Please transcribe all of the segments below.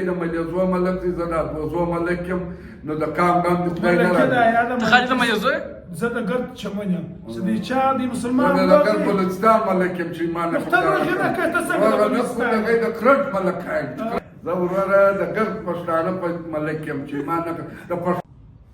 لما يزوى ملك زاد وزوى ملكم نو د کام ګام د خدای نه راځي خالد ما یزوی زه د ګرد چمنم چې د چا د مسلمان د ګرد بلوچستان ملکم چې ایمان نه خدای نه کوي تاسو د بلوچستان د کرد ملک هاي زه وراره د ګرد پښتانه په ملکم چې ایمان نه د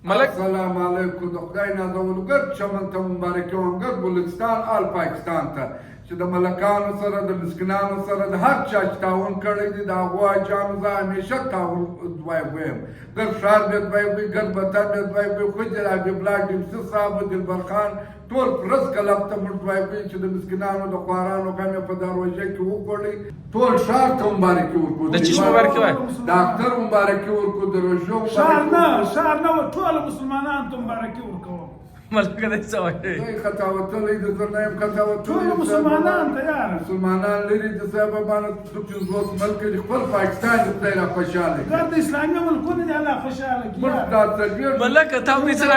ملک السلام علیکم د خدای نه زول ګرد چمن ته مبارک یم ګرد بلوچستان آل پاکستان ته چې د ملکانو سره د مسکینانو سره د هر چا چې تعاون کړی دی د هغو حاجیانو زه همیشه تعاون وایم ګر ښار بیا دوی وي ګر بتر بیا دوی وي خو د حبیب الله ډیمسي صاحب دلبر خان ټول پرس کلب ته موږ دوی وي چې د مسکینانو د خوارانو غم یې په دروازه کې وکړی ټول ښار ته مبارکي ورکړو د چشم مبارکي وایي د اختر مبارکي ورکړو د روژو ښار نه ټول مسلمانانو ته مبارکي ورکوم ملګری دې څه وایي خطا وتلی د زه نه یم خطا وتلی ټول مسلمانان ته یاره مسلمانان لري د صاحب باندې څوک چې زوس ملک دی خپل پاکستان د خدای را خوشاله ګرد اسلامي ملکونه دي الله خوشاله کړي موږ دا تدبیر ملک ته دې سره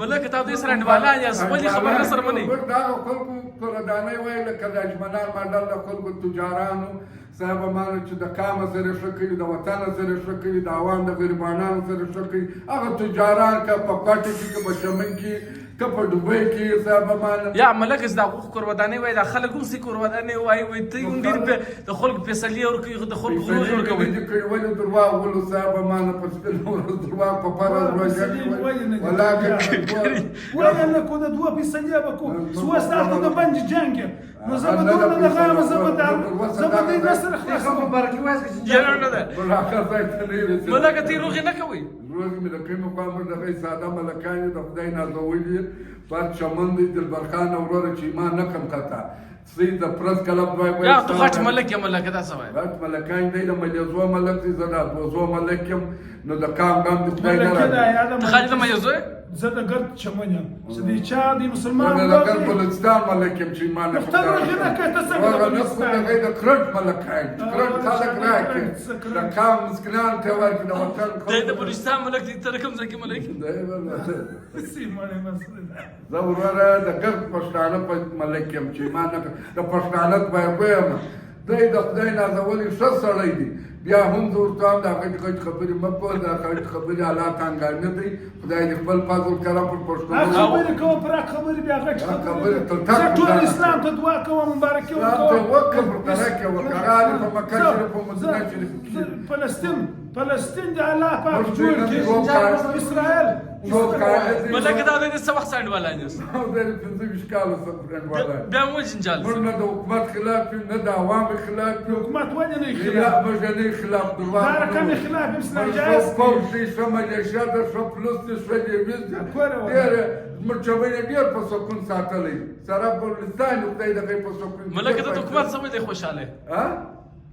ملک ته دې سره انډوالا یا خپل خبره سره مني موږ دا خلکو قرآنای وایي لکه د اجمنان ماډل د خلکو تجارانو صاحب مانو چې د کام سره ښه کوي د وطن سره ښه کوي د عوام د غریبانو سره ښه کوي هغه تجاران که په کوټه کې که په چمن کې که په دوبۍ کې صاحب مانو یا ملک از دا قرباني وای دا خلک هم سي قرباني وای وای ته هم ډیر د خلک فیصله ورکوي د خلک غوږ ورکوي چې ولې درواغ ولو صاحب مانو په سپین درواغ په فرض روزه ولا نه کو د دوه فیصله وکړو سو ستاسو د بنج جنگ نو زبدونه د غام زبدې نصر خلاص مبارکي وایي یا نه ده ملک ملک تی روغ نه کوي روز مې د کوم مقام د غي ساده ملکان د خدای نازولي پر چمن دي دلبر خان اورور چې ایمان نه کم کتا سید د پرس کلب وای یا تو خاط ملک یا ملک دا څه وای غټ ملکان دی د مجزو ملک دي زړه وزو ملکم نو د کام ګام د خدای نه راځي خالد ما یزوی زه د ګرد چمنم چې د چا د مسلمان د ګرد بلوچستان ملکم چې ایمان نه خدای نه کوي تاسو د کرد ملک هاي کرد خلک راکې د کام مسکینان ته ورکړي د وطن د بلوچستان ملک دي تر کوم ځکه ملک دی سیمه مسله زه وراره د ګرد پښتانه په ملکم چې ایمان نه د پښتانه وایم دی د خدای نازولي ښه سړی دی بیا هم زه ورته وایم د هغې غټ خبرې مه کوه د غټ خبرې حالات هنګامي دی خدای دې خپل فضل کرم پر پښتنو خبرې کوه پراخ خبرې بیا غټ خبرې زه ټول اسلام ته دعا کوم مبارکي ورکوم وکړه پر ترکه وکړه هغه په مکه شریف په مدینه شریف فلسطین د الله پاک جوړ کړي اسرائیل ملک دا د څه وخت سانډوالا نه او د 25 کالو سره بیا مو جنجال موږ نه د حکومت خلاف نه د عوامو خلاف حکومت ولې نه خلاف موږ نه خلاف دروا دا کوم خلاف اسلام جایز پوز دې شو ملیشیا د شو پلوس دې شو دې ډېر مرچوي ډېر په سکون ساتلې سره بلوچستان خدای دې په سکون ملک د حکومت سمې دې خوشاله ها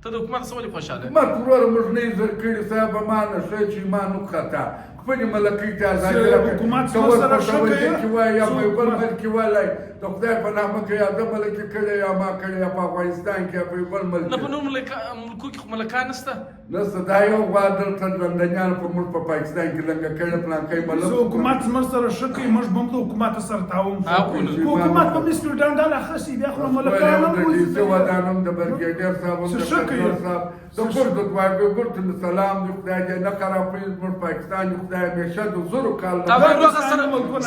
ته د حکومت سمې خوشاله ما ورور موږ نه زر کړی صاحب ما نه شې چې ما نو خطا خپل ملکي ته ځای حکومت سره شکه کې وای یا په بل ملک وای د خدای په نامه کې یا د ملک کړي یا ما کړي په افغانستان کې په بل ملک نه په نور ملکو کې ملکان نشته نسته دا یو غواړل تر لندنیان په موږ په پاکستان کې لنګ کړي پلان کوي ملک حکومت سره شکه موږ بم د حکومت سره تعاون حکومت په مثل ډنډاله خسي بیا خو ملکان د دې ودانم د برګیډر صاحب د شکه صاحب د ګورد دوه ګورد سلام د خدای دې نه خرابې موږ پاکستان خدای همیشه د زورو کال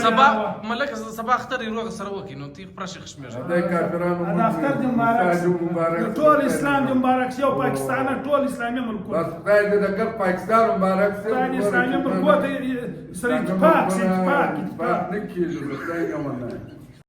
سبا ملک سبا اختر روغ سره وکي نو تیغ پرشه خشمیر د کافرانو اختر دې مبارک ټول اسلام دې مبارک یو پاکستان ټول اسلامي ملکونه بس خدای دې د ګر پاکستان مبارک سي اسلامي ملکونه سره اتفاق نه کیږي خدای نه مننه